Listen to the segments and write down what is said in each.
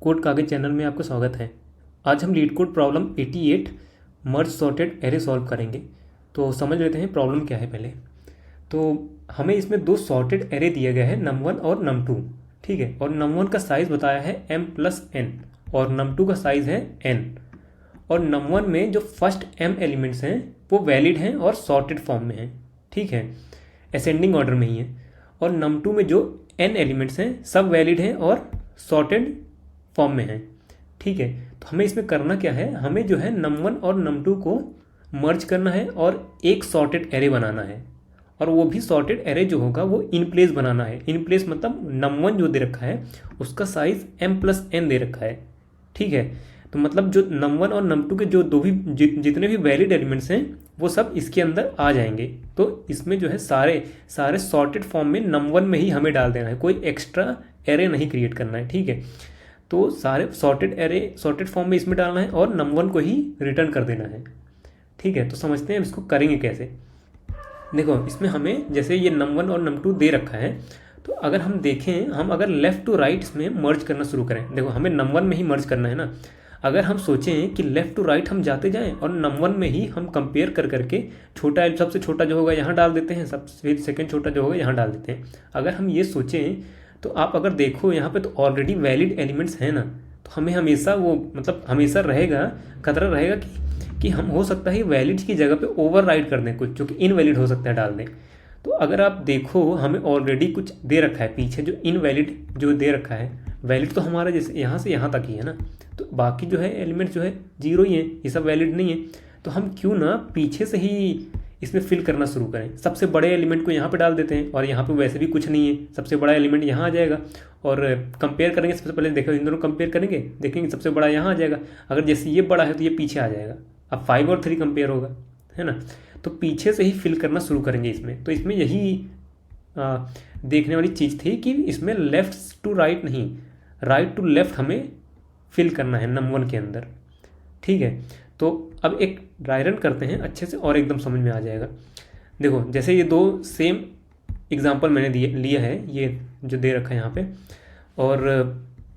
Code कागज channel में आपका स्वागत है। आज हम लीड कोड प्रॉब्लम 88 मर्ज सॉर्टेड एरे सॉल्व करेंगे। तो समझ लेते हैं प्रॉब्लम क्या है पहले। तो हमें इसमें दो सॉर्टेड एरे दिया गया है num1 और num2, ठीक है। और num1 का साइज़ बताया है m+n और num2 का साइज़ है n। और num1 में जो फर्स्ट m एलिमेंट्स हैं वो वैलिड हैं और सॉर्टेड फॉर्म में हैं, ठीक है, असेंडिंग ऑर्डर में ही है। और num2 में जो n एलिमेंट्स हैं सब वैलिड हैं और सॉर्टेड फॉर्म में है, ठीक है। तो हमें इसमें करना क्या है, हमें जो है num1 और num2 को मर्ज करना है और एक सॉर्टेड एरे बनाना है। और वो भी सॉर्टेड एरे जो होगा वो इन प्लेस बनाना है। इन प्लेस मतलब num1 जो दे रखा है उसका साइज m+n दे रखा है, ठीक है। तो मतलब जो num1 और num2 के जो जितने भी वैलिड एलिमेंट्स हैं वो सब इसके अंदर आ जाएंगे। तो इसमें जो है सारे सॉर्टेड फॉर्म में num1 में ही हमें डाल देना है, कोई एक्स्ट्रा एरे नहीं क्रिएट करना है, ठीक है। तो सारे सॉर्टेड एरे सॉर्टेड फॉर्म में इसमें डालना है और num1 को ही रिटर्न कर देना है, ठीक है। तो समझते हैं इसको करेंगे कैसे। देखो इसमें हमें जैसे ये num1 और num2 दे रखा है, तो अगर हम देखें, हम अगर लेफ़्ट टू राइट इसमें मर्ज करना शुरू करें, देखो हमें num1 में ही मर्ज करना है ना। अगर हम सोचें कि लेफ़्ट टू राइट हम जाते जाएं और num1 में ही हम कंपेयर कर करके छोटा सबसे छोटा जो होगा यहाँ डाल देते हैं, सबसे सेकंड छोटा जो होगा यहाँ डाल देते हैं। अगर हम ये सोचें तो आप अगर देखो यहाँ पे तो ऑलरेडी वैलिड एलिमेंट्स हैं ना, तो हमें हमेशा वो मतलब हमेशा रहेगा, खतरा रहेगा कि हम हो सकता है वैलिड की जगह पे ओवर राइट कर दें कुछ जो कि इनवैलिड हो सकता है डाल दें। तो अगर आप देखो हमें ऑलरेडी कुछ दे रखा है पीछे जो इनवैलिड जो दे रखा है, वैलिड तो हमारा जैसे यहाँ से यहाँ तक ही है ना, तो बाकी जो है एलिमेंट्स जो है जीरो ही है, ये सब वैलिड नहीं है। तो हम क्यों ना पीछे से ही इसमें फिल करना शुरू करें। सबसे बड़े एलिमेंट को यहाँ पे डाल देते हैं और यहाँ पे वैसे भी कुछ नहीं है, सबसे बड़ा एलिमेंट यहाँ आ जाएगा। और कंपेयर करेंगे, सबसे पहले देखो इन दोनों कंपेयर करेंगे, देखेंगे सबसे बड़ा यहाँ आ जाएगा। अगर जैसे ये बड़ा है तो ये पीछे आ जाएगा। अब 5 और 3 कंपेयर होगा, है ना। तो पीछे से ही फिल करना शुरू करेंगे इसमें। तो इसमें यही देखने वाली चीज़ थी कि इसमें लेफ्ट टू राइट नहीं, राइट टू लेफ्ट हमें फिल करना है num1 के अंदर, ठीक है। तो अब एक ड्राई रन करते हैं अच्छे से और एकदम समझ में आ जाएगा। देखो जैसे ये दो सेम एग्जांपल मैंने लिया है, ये जो दे रखा है यहाँ पे। और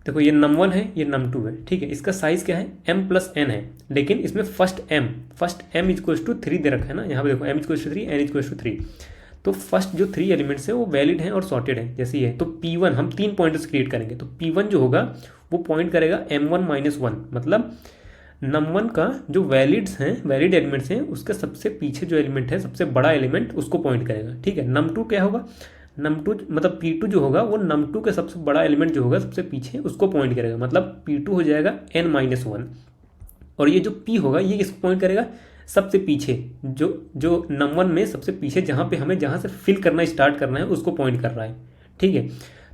देखो ये num1 है, ये num2 है, ठीक है। इसका साइज़ क्या है, m+n है, लेकिन इसमें फर्स्ट m = 3 दे रखा है ना। यहाँ पे देखो m = 3 n = 3। तो फर्स्ट जो 3 एलिमेंट्स हैं वो वैलिड हैं और सॉर्टेड हैं, जैसे ये। तो P1 हम 3 पॉइंटर्स क्रिएट करेंगे, तो P1 जो होगा वो पॉइंट करेगा m1-1, मतलब num1 का जो वैलिड एलिमेंट्स हैं उसके सबसे पीछे जो एलिमेंट है, सबसे बड़ा एलिमेंट उसको पॉइंट करेगा, ठीक है। num2 क्या होगा, num2 मतलब P2 जो होगा वो num2 के सबसे बड़ा एलिमेंट जो होगा सबसे पीछे उसको पॉइंट करेगा, मतलब P2 हो जाएगा n-1। और ये जो P होगा ये किसको पॉइंट करेगा, सबसे पीछे जो num1 में सबसे पीछे जहाँ से फिल करना स्टार्ट करना है उसको पॉइंट कर रहा है, ठीक है।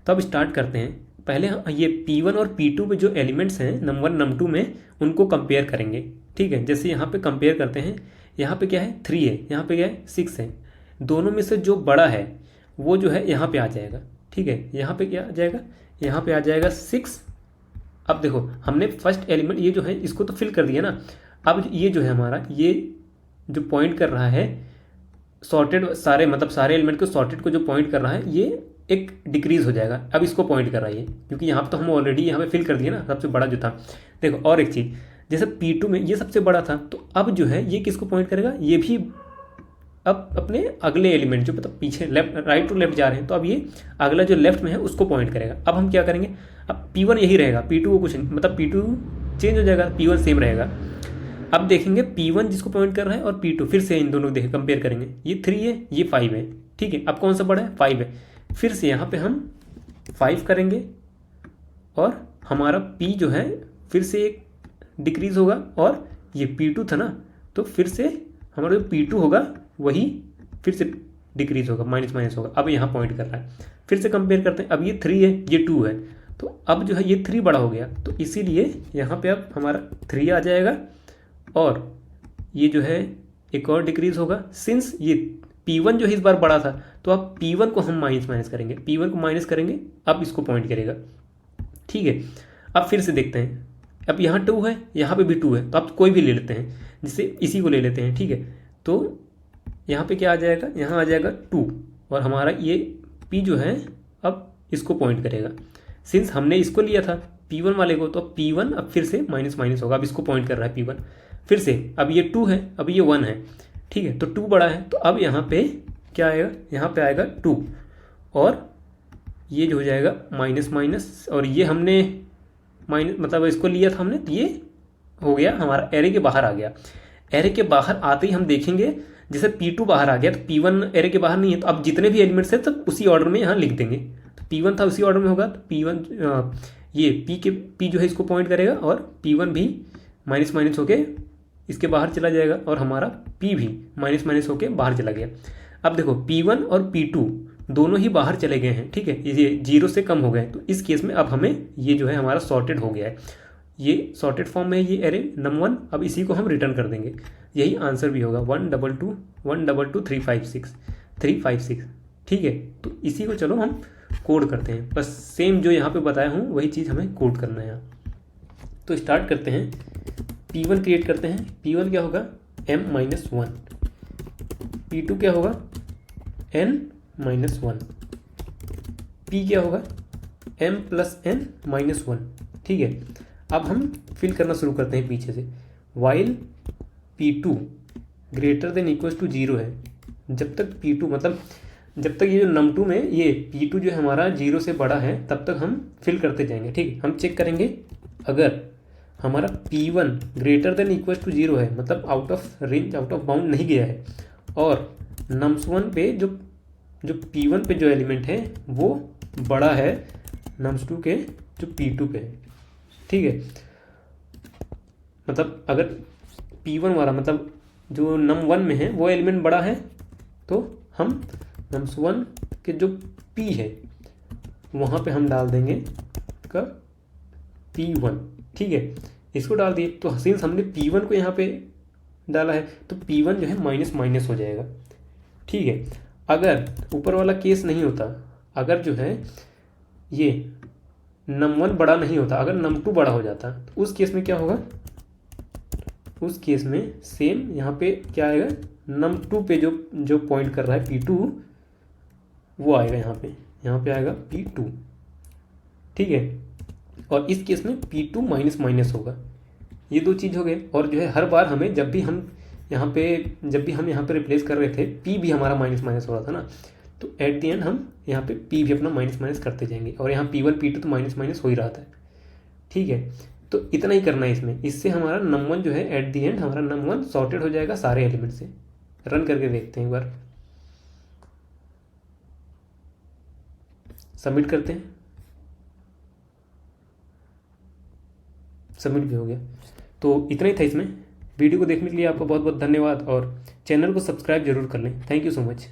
तो अब स्टार्ट करते हैं। पहले ये P1 और P2 में जो एलिमेंट्स हैं num1 num2 में उनको कंपेयर करेंगे, ठीक है। जैसे यहाँ पे कंपेयर करते हैं, यहाँ पे क्या है 3 है, यहाँ पे क्या है 6 है। दोनों में से जो बड़ा है वो जो है यहाँ पे आ जाएगा, ठीक है। यहाँ पे क्या आ जाएगा, यहाँ पे आ जाएगा 6। अब देखो हमने फर्स्ट एलिमेंट ये जो है इसको तो फिल कर दिया ना। अब ये जो है हमारा ये जो पॉइंट कर रहा है सॉर्टेड, सारे एलिमेंट को सॉर्टेड को जो पॉइंट कर रहा है ये एक डिक्रीज हो जाएगा। अब इसको पॉइंट कर रहा है ये, क्योंकि यहाँ पे तो हम ऑलरेडी यहाँ पे फिल कर दिए ना सबसे बड़ा जो था। देखो और एक चीज़, जैसे P2 में ये सबसे बड़ा था, तो अब जो है ये किसको पॉइंट करेगा, ये भी अब अपने अगले एलिमेंट जो मतलब पीछे राइट टू लेफ्ट जा रहे हैं, तो अब ये अगला जो लेफ्ट में है उसको पॉइंट करेगा। अब हम क्या करेंगे, अब P1 यही रहेगा, P2 को कुछ नहीं, मतलब P2 चेंज हो जाएगा, P1 सेम रहेगा। अब देखेंगे P1 जिसको पॉइंट कर रहा है और P2, फिर से इन दोनों को कंपेयर करेंगे, ये 3 है ये 5 है, ठीक है। अब कौन सा बड़ा है, 5 है। फिर से यहाँ पे हम 5 करेंगे और हमारा P जो है फिर से एक डिक्रीज होगा, और ये P2 था ना, तो फिर से हमारा जो P2 होगा वही फिर से डिक्रीज होगा, माइनस होगा। अब यहाँ पॉइंट कर रहा है, फिर से कंपेयर करते हैं। अब ये 3 है ये 2 है, तो अब जो है ये 3 बड़ा हो गया, तो इसीलिए यहाँ पे अब हमारा 3 आ जाएगा और ये जो है एक और डिक्रीज होगा। सिंस ये P1 जो है इस बार बड़ा था, तो अब P1 को हम माइनस करेंगे, P1 को माइनस करेंगे, अब इसको पॉइंट करेगा, ठीक है। अब फिर से देखते हैं, अब यहाँ 2 है, यहाँ पे भी 2 है, तो अब कोई भी ले लेते हैं, जिससे इसी को ले लेते हैं, ठीक है। तो यहाँ पे क्या आ जाएगा, यहाँ आ जाएगा 2 और हमारा ये P जो है अब इसको पॉइंट करेगा। सिंस हमने इसको लिया था P1 वाले को, तो P1 अब फिर से माइनस माइनस होगा। अब इसको पॉइंट कर रहा है P1 फिर से, अब ये 2 है, अब ये 1 है, ठीक है, तो 2 बड़ा है, तो अब यहाँ पे क्या आएगा, यहाँ पे आएगा 2 और ये जो हो जाएगा माइनस माइनस, और ये हमने माइनस मतलब इसको लिया था हमने, तो ये हो गया हमारा एरे के बाहर आ गया। एरे के बाहर आते ही हम देखेंगे जैसे P2 बाहर आ गया तो P1 एरे के बाहर नहीं है, तो अब जितने भी एलिमेंट्स हैं सब उसी ऑर्डर में यहाँ लिख देंगे। तो P1 था उसी ऑर्डर में होगा, तो P1 ये P जो है इसको पॉइंट करेगा और P1 भी माइनस माइनस होके इसके बाहर चला जाएगा और हमारा P भी माइनस माइनस होके बाहर चला गया। अब देखो P1 और P2 दोनों ही बाहर चले गए हैं, ठीक है, ये 0 से कम हो गए, तो इस केस में अब हमें ये जो है हमारा सॉर्टेड हो गया है, ये सॉर्टेड फॉर्म में है ये एरे num1। अब इसी को हम रिटर्न कर देंगे, यही आंसर भी होगा 122 122 356 356, ठीक है। तो इसी को चलो हम कोड करते हैं, बस सेम जो यहाँ पे बताया हूँ वही चीज़ हमें कोड करना है। तो स्टार्ट करते हैं, P1 क्रिएट करते हैं। P1 क्या होगा m-1, P2 क्या होगा n-1, P क्या होगा m+n-1, ठीक है। अब हम फिल करना शुरू करते हैं पीछे से, while P2 greater than equals to 0 है, जब तक P2 मतलब जब तक ये जो num2 में ये P2 जो है हमारा 0 से बड़ा है तब तक हम फिल करते जाएंगे, ठीक है। हम चेक करेंगे अगर हमारा P1 greater than equals to 0 है, मतलब out of range out of bound नहीं गया है, और nums1 पे जो P1 पे जो एलिमेंट है वो बड़ा है nums2 के जो P2 पे है, ठीक है। मतलब अगर P1 वाला मतलब जो num1 में है वो एलिमेंट बड़ा है तो हम nums1 के जो P है वहाँ पे हम डाल देंगे का P1, ठीक है। इसको डाल दिए तो सिंस हमने P1 को यहाँ पे डाला है तो P1 जो है माइनस माइनस हो जाएगा, ठीक है। अगर ऊपर वाला केस नहीं होता, अगर जो है ये num1 बड़ा नहीं होता, अगर num2 बड़ा हो जाता तो उस केस में क्या होगा, उस केस में सेम यहाँ पे क्या आएगा, num2 पे जो पॉइंट कर रहा है P2 वो आएगा यहाँ पे आएगा P2, ठीक है। और इस केस में P2 माइनस माइनस होगा, ये दो चीज़ हो गए। और जो है हर बार हमें जब भी हम यहाँ पे रिप्लेस कर रहे थे P भी हमारा माइनस माइनस हो रहा था ना, तो एट दी एंड हम यहाँ पे P भी अपना माइनस माइनस करते जाएंगे, और यहाँ P1 P2 तो माइनस माइनस हो ही रहा था, ठीक है। तो इतना ही करना है इसमें, इससे हमारा num1 जो है एट दी एंड हमारा num1 सॉर्टेड हो जाएगा सारे एलिमेंट से। रन करके देखते हैं एक बार, सबमिट करते हैं, सबमिट भी हो गया। तो इतना ही था इसमें। वीडियो को देखने के लिए आपका बहुत बहुत धन्यवाद, और चैनल को सब्सक्राइब जरूर कर लें। Thank you so much.